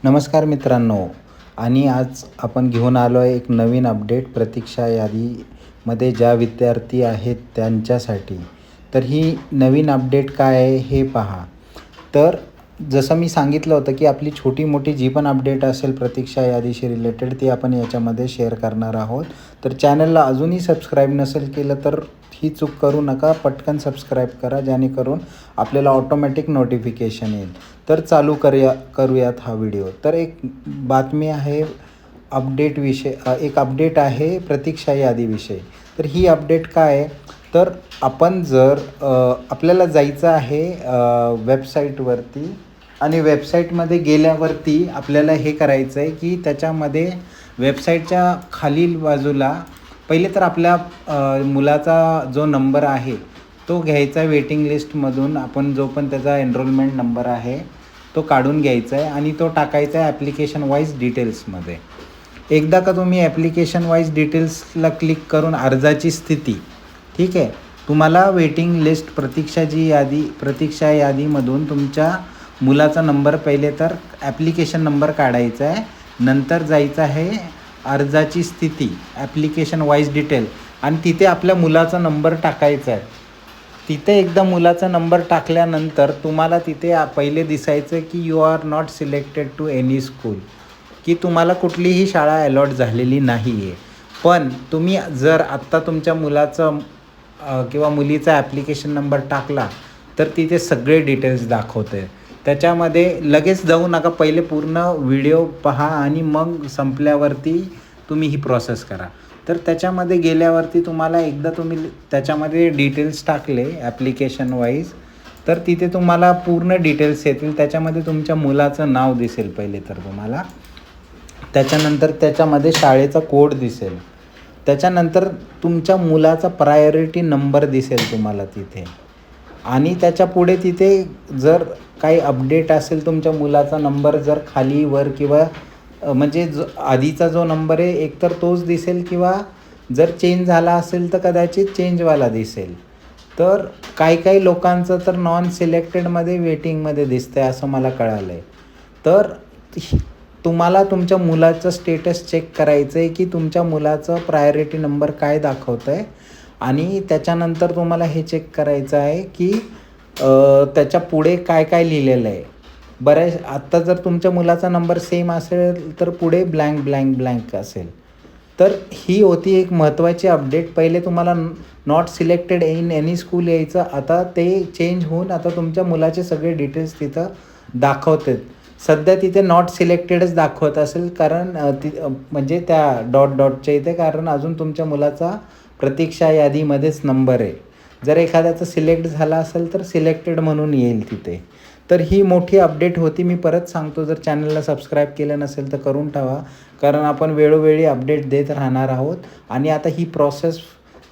नमस्कार मित्रांनो, आणि आज आपण घेऊन आलो आहे एक नवीन अपडेट प्रतीक्षा यादीमध्ये ज्या विद्यार्थी आहेत त्यांच्यासाठी. तर ही नवीन अपडेट काय आहे हे पहा. तर जसं मी सांगितलं होतं की आपली छोटी मोठी जी पण अपडेट असेल प्रतीक्षा यादीशी रिलेटेड ती आपण याच्यामध्ये शेअर करणार आहोत. तर चॅनलला अजूनही सबस्क्राईब नसेल केलं तर ही चूक करू नका, पटकन सबस्क्राईब करा जेणेकरून आपल्याला ऑटोमॅटिक नोटिफिकेशन येईल. तर चालू करूयात हा व्हिडिओ. तर एक बातमी आहे एक अपडेट आहे प्रतीक्षा यादीविषयी. तर ही अपडेट काय आहे, तर आपण जर आपल्याला जायचं आहे वेबसाईटवरती, आणि वेबसाईटमध्ये गेल्यावरती आपल्याला हे करायचं आहे की त्याच्यामध्ये वेबसाईटच्या खालील बाजूला पहिले तर आपल्या मुलाचा जो नंबर आहे तो घ्यायचा आहे. वेटिंग लिस्टमधून आपण जो पण त्याचा एनरोलमेंट नंबर आहे तो काढून घ्यायचा आहे आणि तो टाकायचा आहे ॲप्लिकेशन वाईज डिटेल्समध्ये. एकदा का तुम्ही ॲप्लिकेशन वाईज डिटेल्सला क्लिक करून अर्जाची स्थिती, ठीक आहे, तुम्हाला वेटिंग लिस्ट प्रतीक्षा यादीमधून तुमच्या मुलाचा नंबर पहिले तर ॲप्लिकेशन नंबर काढायचा आहे. नंतर जायचं आहे अर्जाची स्थिती, ॲप्लिकेशन वाईज डिटेल, आणि तिथे आपल्या मुलाचा नंबर टाकायचा आहे. तिथे एकदा मुलाचा नंबर टाकल्यानंतर तुम्हाला तिथे पहिले दिसायचं की you are not selected to any school, की तुम्हाला कुठलीही शाळा अलॉट झालेली नाही आहे. पण तुम्ही जर आत्ता तुमच्या मुलाचं किंवा मुलीचा ॲप्लिकेशन नंबर टाकला तर तिथे सगळे डिटेल्स दाखवते. त्याच्यामध्ये लगेच जाऊ नका, पहिले पूर्ण व्हिडिओ पहा आणि मग संपल्यावरती तुम्ही ही प्रोसेस करा. तर त्याच्यामध्ये गेल्यावरती तुम्हाला एकदा तुम्ही त्याच्यामध्ये डिटेल्स टाकले ॲप्लिकेशन वाईज, तर तिथे तुम्हाला पूर्ण डिटेल्स येतील. त्याच्यामध्ये तुमच्या मुलाचं नाव दिसेल पहिले तर तुम्हाला, त्याच्यानंतर त्याच्यामध्ये शाळेचा कोड दिसेल, त्याच्यानंतर तुमच्या मुलाचा प्रायोरिटी नंबर दिसेल तुम्हाला तिथे, आणि त्याच्या पुढे तिथे जर काही अपडेट असेल तुमच्या मुलाचा नंबर जर खाली वर किंवा म्हणजे आधीचा जो नंबर आहे एकतर तोच दिसेल, किंवा जर चेंज झाला असेल तर कदाचित चेंजवाला दिसेल. तर काही लोकांचं तर नॉन सिलेक्टेडमध्ये वेटिंगमध्ये दिसतं आहे असं मला कळालं आहे. तर तुम्हाला तुमच्या मुलाचं स्टेटस चेक करायचं आहे की तुमच्या मुलाचं प्रायोरिटी नंबर काय दाखवतं आहे, आणि त्याच्यानंतर तुम्हाला हे चेक करायचं आहे की त्याच्या पुढे काय लिहिलेलं आहे. आत्ता जर तुमच्या मुलाचा नंबर सेम असेल तर पुढे ब्लँक असेल. तर ही होती एक महत्त्वाची अपडेट. पहिले तुम्हाला not selected in any school यायचं, आता ते चेंज होऊन आता तुमच्या मुलाचे सगळे डिटेल्स तिथं दाखवतात. सध्या तिथे नॉट सिलेक्टेडच दाखवत असेल, कारण म्हणजे त्या डॉटच्या इथे, कारण अजून तुमच्या मुलाचा प्रतीक्षा यादीमध्येच नंबर आहे. जर एखाद्याचा सिलेक्ट झाला असेल तर सिलेक्टेड म्हणून येईल तिथे. तर ही मोठी अपडेट होती. मी परत सांगतो, जर चॅनलला सबस्क्राईब केलं नसेल तर करून ठेवा, कारण आपण वेळोवेळी अपडेट देत राहणार आहोत. आणि आता ही प्रोसेस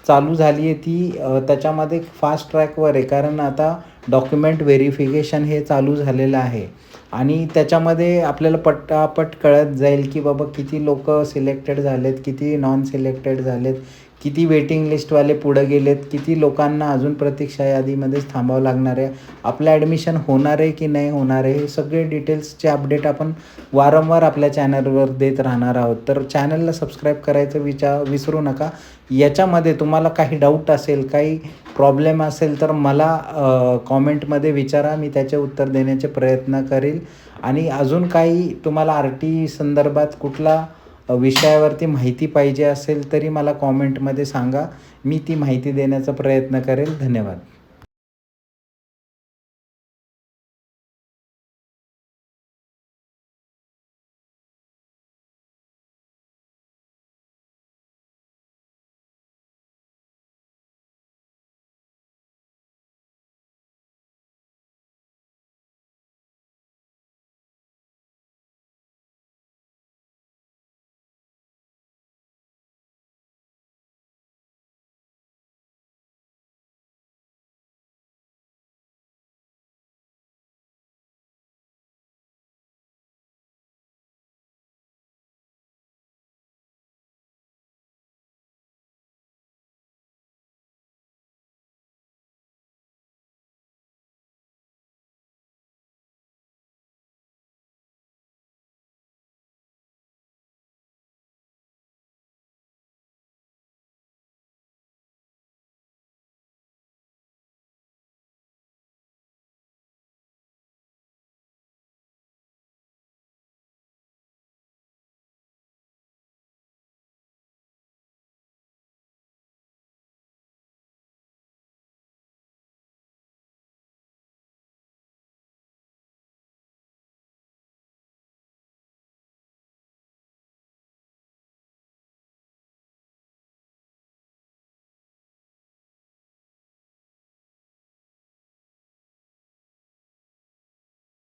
चालू झाली आहे ती त्याच्यामध्ये फास्ट ट्रॅकवर आहे, कारण आता डॉक्युमेंट व्हेरिफिकेशन हे चालू झालेलं आहे, आणि त्याच्यामध्ये आपल्याला पटापट कळत जाईल की बाबा किती लोक सिलेक्टेड झालेत, किती नॉन सिलेक्टेड झालेत, किती वेटिंग लिस्टवाले पुढं गेलेत, किती लोकांना अजून प्रतीक्षा यादीमध्येच थांबावं लागणार आहे, आपलं ॲडमिशन होणार आहे की नाही होणार आहे, हे सगळे डिटेल्सचे अपडेट आपण वारंवार आपल्या चॅनलवर देत राहणार आहोत. तर चॅनलला सबस्क्राईब करायचं विसरू नका. याच्यामध्ये तुम्हाला काही डाऊट असेल, काही प्रॉब्लेम असेल तर मला कॉमेंटमध्ये विचारा, मी त्याचे उत्तर देण्याचे प्रयत्न करेल. आणि अजून काही तुम्हाला RT संदर्भात कुठला विषयावरती माहिती पाहिजे असेल तरी मला कॉमेंटमध्ये सांगा, मी ती माहिती देण्याचा प्रयत्न करेल. धन्यवाद.